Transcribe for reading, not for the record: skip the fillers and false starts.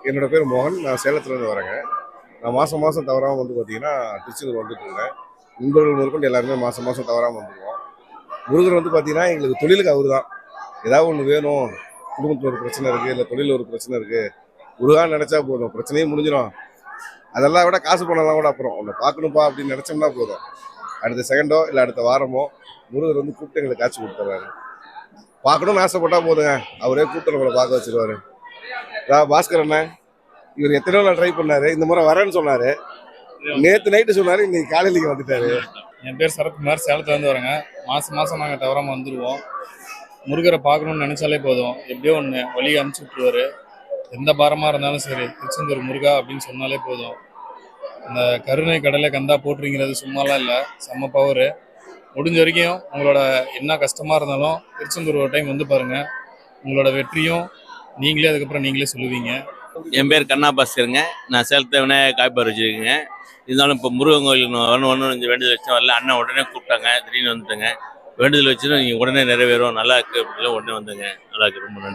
என்னோட பேர் மோகன். நான் சேலத்துலேருந்து வரேங்க. நான் மாதம் மாதம் தவறாமல் வந்து பார்த்தீங்கன்னா திருச்செந்தூர் வந்துட்டு இருந்தேன். நண்பர்கள் முதற்கொண்டு எல்லாருமே மாதம் மாதம் தவறாமல் வந்துடுவோம். முருகர் வந்து பார்த்தீங்கன்னா எங்களுக்கு தொழிலுக்கு அவர் தான். ஏதாவது ஒன்று வேணும், குடும்பத்தில் ஒரு பிரச்சனை இருக்குது, இல்லை தொழிலில் ஒரு பிரச்சனை இருக்குது, முருகான்னு நினச்சா போதும், பிரச்சனையே முடிஞ்சிடும். அதெல்லாம் விட காசு பணம்லாம் கூட அப்புறம் உன்னை பார்க்கணுப்பா அப்படின்னு நினச்சோம்னா போதும், அடுத்த செகண்டோ இல்லை அடுத்த வாரமோ முருகர் வந்து கூப்பிட்டு எங்களுக்கு காட்சி கொடுத்துட்றாரு. பார்க்கணும்னு ஆசைப்பட்டா போதுங்க, அவரே கூப்பிட்டு நம்மளை பார்க்க வச்சிருவாரு. பாஸ்கர் அண்ணன் இவர் எத்தனையோ நாள் ட்ரை பண்ணாரு, இந்த முறை வரேன்னு சொன்னாரு. நேற்று நைட்டு சொன்னாரு, இன்னைக்கு காலையிலேயே வந்துட்டாரு. என் பேர் சரத்குமார், சேலத்துலேருந்து வரேங்க. மாதம் மாதம் நாங்கள் தவறாமல் வந்துடுவோம். முருகரை பார்க்கணுன்னு நினச்சாலே போதும், எப்படியோ ஒன்று வழியை அனுப்பிச்சி விட்ருவாரு. எந்த பாரமாக இருந்தாலும் சரி, திருச்செந்தூர் முருகா அப்படின்னு சொன்னாலே போதும். அந்த கருணை கடலை கந்தா போட்டுருங்கிறது சும்மாலாம் இல்லை, செம்ம பவர். முடிஞ்ச வரைக்கும் உங்களோட என்ன கஷ்டமாக இருந்தாலும் திருச்செந்தூர் ஒரு டைம் வந்து பாருங்கள். உங்களோட வெற்றியும் நீங்களே அதுக்கப்புறம் நீங்களே சொல்லுவீங்க. என் பேர் கண்ணா பாஸ்கருங்க. நான் சேலத்தை விநாயகர் காய்ப்பார் வச்சுருக்கேங்க. இருந்தாலும் இப்போ முருகன் கோயிலுக்கு வரணும் கொஞ்சம் வேண்டுதல் வச்சு வரல. அண்ணன் உடனே கூப்பிட்டாங்க, திடீர்னு வந்துட்டேங்க. வேண்டுதல் வச்சுட்டு நீங்கள் உடனே நிறைவேறும், நல்லா இருக்குது அப்படிலாம் உடனே வந்துங்க. நல்லா இருக்குது, ரொம்ப நன்றி.